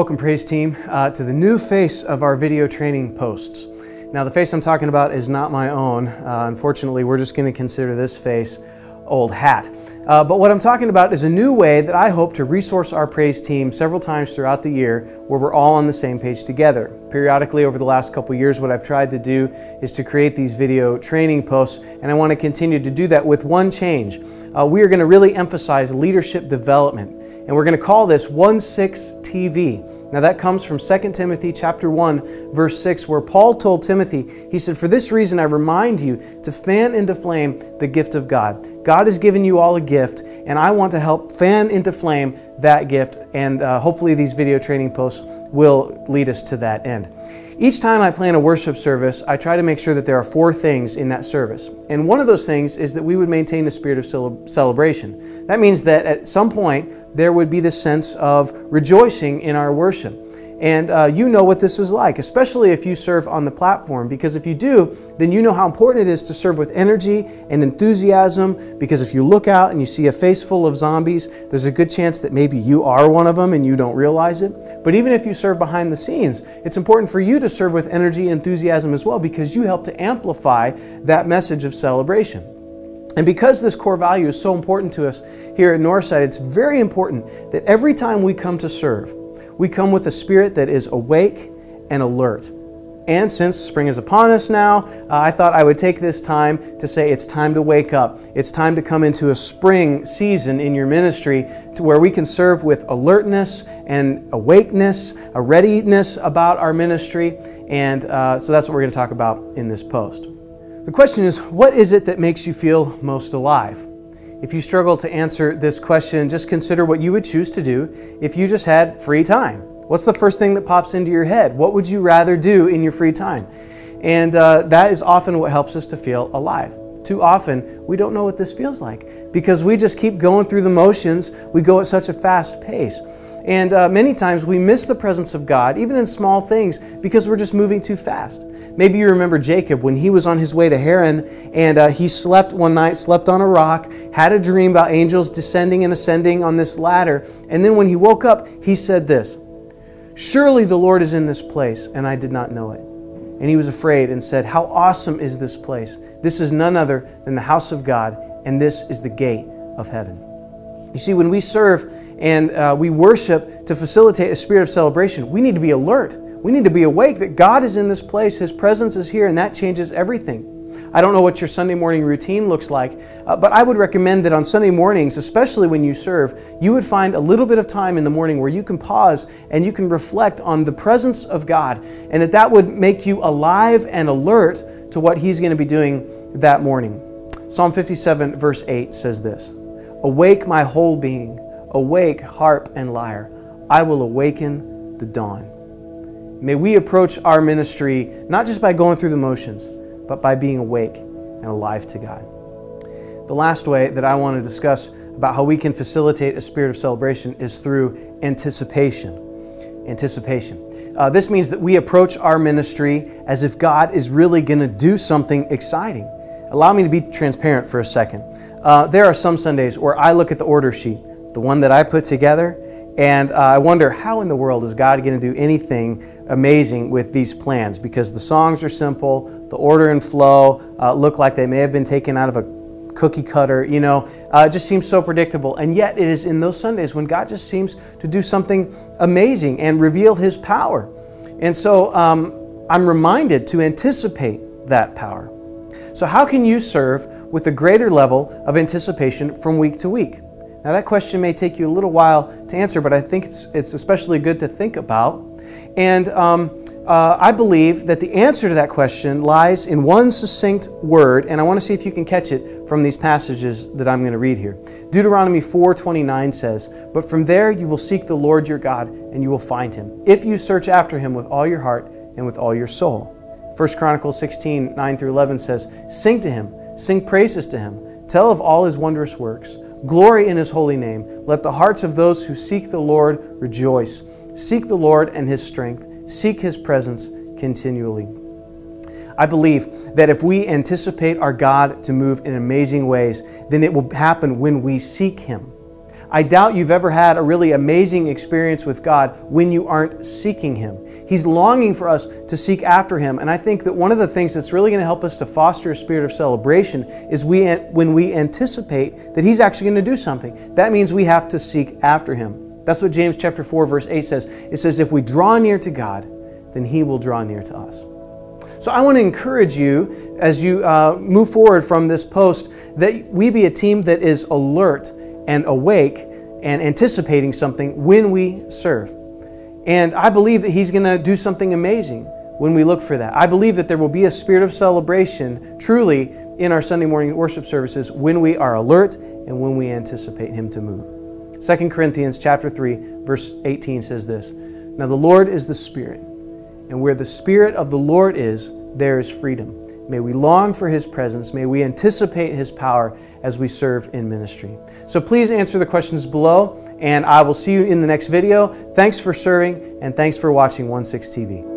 Welcome, Praise Team, to the new face of our video training posts. Now, the face I'm talking about is not my own. Unfortunately, we're just going to consider this face old hat. But what I'm talking about is a new way that I hope to resource our Praise Team several times throughout the year where we're all on the same page together. Periodically over the last couple years, what I've tried to do is to create these video training posts, and I want to continue to do that with one change. We are going to really emphasize leadership development. And we're going to call this 1-6 TV. Now that comes from 2 Timothy chapter 1, verse 6, where Paul told Timothy, he said, "For this reason I remind you to fan into flame the gift of God." God has given you all a gift, and I want to help fan into flame that gift, and hopefully these video training posts will lead us to that end. Each time I plan a worship service, I try to make sure that there are 4 things in that service. And one of those things is that we would maintain a spirit of celebration. That means that at some point, there would be this sense of rejoicing in our worship. And you know what this is like, especially if you serve on the platform, because if you do, then you know how important it is to serve with energy and enthusiasm, because if you look out and you see a face full of zombies, there's a good chance that maybe you are one of them and you don't realize it. But even if you serve behind the scenes, it's important for you to serve with energy and enthusiasm as well, because you help to amplify that message of celebration. And because this core value is so important to us here at Northside, it's very important that every time we come to serve, we come with a spirit that is awake and alert. And since spring is upon us now, I thought I would take this time to say it's time to wake up. It's time to come into a spring season in your ministry to where we can serve with alertness and awakeness, a readiness about our ministry. And so that's what we're going to talk about in this post. The question is, what is it that makes you feel most alive? If you struggle to answer this question, just consider what you would choose to do if you just had free time. What's the first thing that pops into your head? What would you rather do in your free time? And that is often what helps us to feel alive. Too often, we don't know what this feels like because we just keep going through the motions. We go at such a fast pace. And many times we miss the presence of God, even in small things, because we're just moving too fast. Maybe you remember Jacob when he was on his way to Haran, and he slept one night, slept on a rock, had a dream about angels descending and ascending on this ladder. And then when he woke up, he said this, "Surely the Lord is in this place, and I did not know it." And he was afraid and said, "How awesome is this place? This is none other than the house of God, and this is the gate of heaven." You see, when we serve and we worship to facilitate a spirit of celebration, we need to be alert. We need to be awake that God is in this place, His presence is here, and that changes everything. I don't know what your Sunday morning routine looks like, but I would recommend that on Sunday mornings, especially when you serve, you would find a little bit of time in the morning where you can pause and you can reflect on the presence of God, and that would make you alive and alert to what He's going to be doing that morning. Psalm 57 verse 8 says this, "Awake my whole being, awake harp and lyre, I will awaken the dawn." May we approach our ministry not just by going through the motions, but by being awake and alive to God. The last way that I want to discuss about how we can facilitate a spirit of celebration is through anticipation. Anticipation. This means that we approach our ministry as if God is really going to do something exciting. Allow me to be transparent for a second. There are some Sundays where I look at the order sheet, the one that I put together, and I wonder, how in the world is God going to do anything amazing with these plans? Because the songs are simple, the order and flow look like they may have been taken out of a cookie cutter, it just seems so predictable. And yet it is in those Sundays when God just seems to do something amazing and reveal His power. And so I'm reminded to anticipate that power. So how can you serve with a greater level of anticipation from week to week? Now that question may take you a little while to answer, but I think it's especially good to think about. And I believe that the answer to that question lies in one succinct word, and I want to see if you can catch it from these passages that I'm going to read here. Deuteronomy 4:29 says, "But from there you will seek the Lord your God, and you will find Him, if you search after Him with all your heart and with all your soul." 1 Chronicles 16:9-11 says, "Sing to Him, sing praises to Him, tell of all His wondrous works. Glory in His holy name. Let the hearts of those who seek the Lord rejoice. Seek the Lord and His strength. Seek His presence continually." I believe that if we anticipate our God to move in amazing ways, then it will happen when we seek Him. I doubt you've ever had a really amazing experience with God when you aren't seeking Him. He's longing for us to seek after Him. And I think that one of the things that's really going to help us to foster a spirit of celebration is when we anticipate that He's actually going to do something. That means we have to seek after Him. That's what James chapter 4 verse 8 says. It says, if we draw near to God, then He will draw near to us. So I want to encourage you as you move forward from this post that we be a team that is alert and awake and anticipating something when we serve. And I believe that He's going to do something amazing when we look for that. I believe that there will be a spirit of celebration truly in our Sunday morning worship services when we are alert and when we anticipate Him to move. 2 Corinthians chapter 3 verse 18 says this, now the Lord is the Spirit, and where the Spirit of the Lord is, there is freedom. May we long for His presence. May we anticipate His power as we serve in ministry. So please answer the questions below, and I will see you in the next video. Thanks for serving, and thanks for watching 1-6 TV.